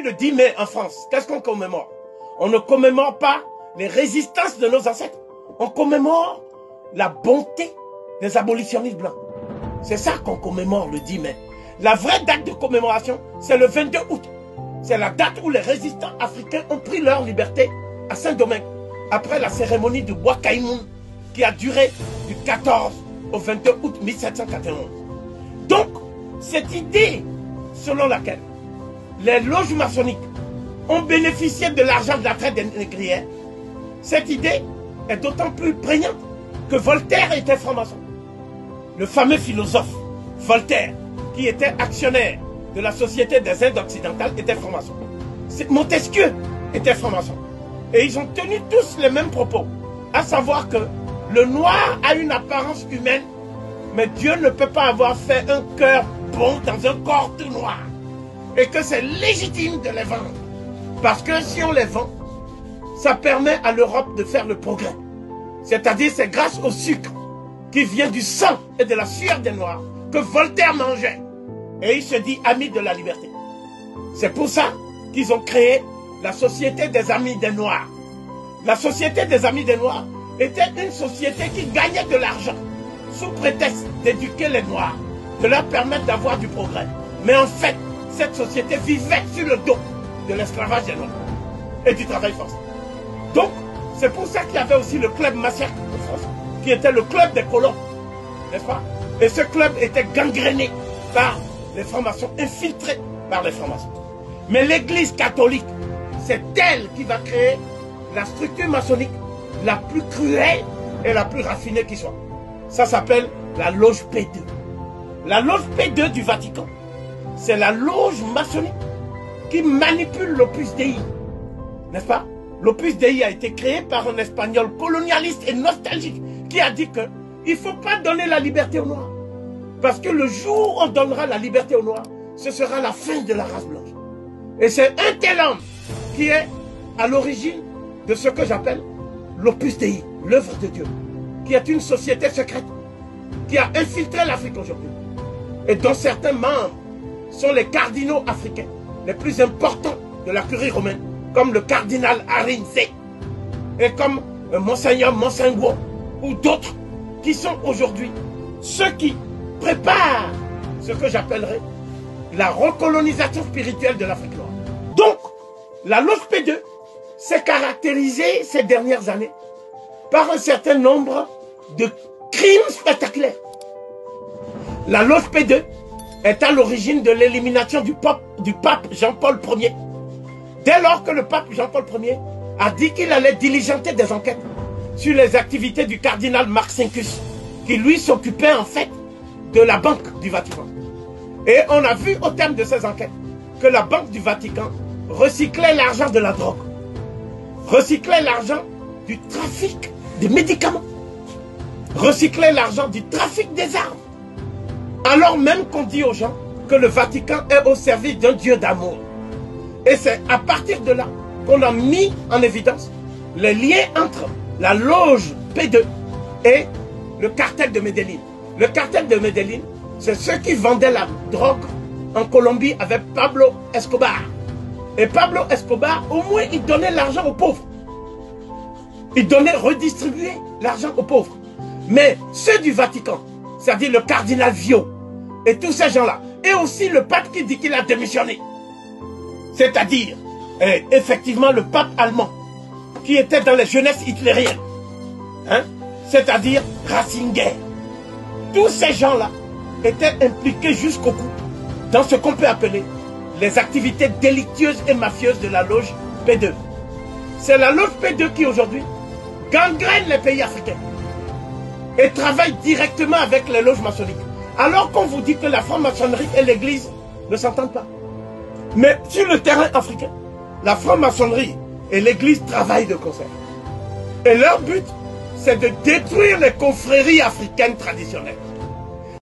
Aujourd'hui, le 10 mai en France, qu'est-ce qu'on commémore? On ne commémore pas les résistances de nos ancêtres. On commémore la bonté des abolitionnistes blancs. C'est ça qu'on commémore le 10 mai. La vraie date de commémoration, c'est le 22 août. C'est la date où les résistants africains ont pris leur liberté à Saint-Domingue, après la cérémonie du Bois Caïmoun, qui a duré du 14 au 22 août 1791. Donc, cette idée selon laquelle les loges maçonniques ont bénéficié de l'argent de la traite des négrières, cette idée est d'autant plus prégnante que Voltaire était franc-maçon. Le fameux philosophe Voltaire, qui était actionnaire de la Société des Indes occidentales, était franc-maçon. Montesquieu était franc-maçon. Et ils ont tenu tous les mêmes propos, à savoir que le noir a une apparence humaine, mais Dieu ne peut pas avoir fait un cœur bon dans un corps tout noir. Et que c'est légitime de les vendre. Parce que si on les vend, ça permet à l'Europe de faire le progrès. C'est-à-dire c'est grâce au sucre qui vient du sang et de la sueur des Noirs que Voltaire mangeait. Et il se dit ami de la liberté. C'est pour ça qu'ils ont créé la Société des Amis des Noirs. La Société des Amis des Noirs était une société qui gagnait de l'argent sous prétexte d'éduquer les Noirs, de leur permettre d'avoir du progrès. Mais en fait, cette société vivait sur le dos de l'esclavage des Noirs et du travail forcé. Donc, c'est pour ça qu'il y avait aussi le club Massiac de France, qui était le club des colons, n'est-ce pas? Et ce club était gangréné par les francs-maçons, infiltrés par les francs-maçons. Mais l'Église catholique, c'est elle qui va créer la structure maçonnique la plus cruelle et la plus raffinée qui soit. Ça s'appelle la loge P2. La loge P2 du Vatican, c'est la loge maçonnique qui manipule l'Opus Dei, n'est-ce pas? L'Opus Dei a été créé par un Espagnol colonialiste et nostalgique qui a dit que il ne faut pas donner la liberté aux Noirs. Parce que le jour où on donnera la liberté aux Noirs, ce sera la fin de la race blanche. Et c'est un tel homme qui est à l'origine de ce que j'appelle l'Opus Dei, l'œuvre de Dieu, qui est une société secrète, qui a infiltré l'Afrique aujourd'hui, et dont certains membres sont les cardinaux africains les plus importants de la curie romaine, comme le cardinal Arinze, et comme Monseigneur Monsengwo, ou d'autres qui sont aujourd'hui ceux qui préparent ce que j'appellerais la recolonisation spirituelle de l'Afrique noire. Donc, la loge P2 s'est caractérisée ces dernières années par un certain nombre de crimes spectaculaires. La loge P2 est à l'origine de l'élimination du pape Jean-Paul Ier. Dès lors que le pape Jean-Paul Ier a dit qu'il allait diligenter des enquêtes sur les activités du cardinal Marcinkus, qui lui s'occupait en fait de la banque du Vatican. Et on a vu au terme de ces enquêtes que la banque du Vatican recyclait l'argent de la drogue, recyclait l'argent du trafic des médicaments, recyclait l'argent du trafic des armes. Alors même qu'on dit aux gens que le Vatican est au service d'un Dieu d'amour. Et c'est à partir de là qu'on a mis en évidence les liens entre la loge P2 et le cartel de Medellín. Le cartel de Medellín, c'est ceux qui vendaient la drogue en Colombie avec Pablo Escobar. Et Pablo Escobar, au moins, il donnait l'argent aux pauvres. Il donnait, redistribuait l'argent aux pauvres. Mais ceux du Vatican, c'est-à-dire le cardinal Vio, et tous ces gens-là, et aussi le pape qui dit qu'il a démissionné, c'est-à-dire, effectivement, le pape allemand, qui était dans les jeunesses hitlériennes, hein, c'est-à-dire Ratzinger. Tous ces gens-là étaient impliqués jusqu'au bout dans ce qu'on peut appeler les activités délictueuses et mafieuses de la loge P2. C'est la loge P2 qui aujourd'hui gangrène les pays africains et travaille directement avec les loges maçonniques. Alors qu'on vous dit que la franc-maçonnerie et l'église ne s'entendent pas. Mais sur le terrain africain, la franc-maçonnerie et l'église travaillent de concert. Et leur but, c'est de détruire les confréries africaines traditionnelles.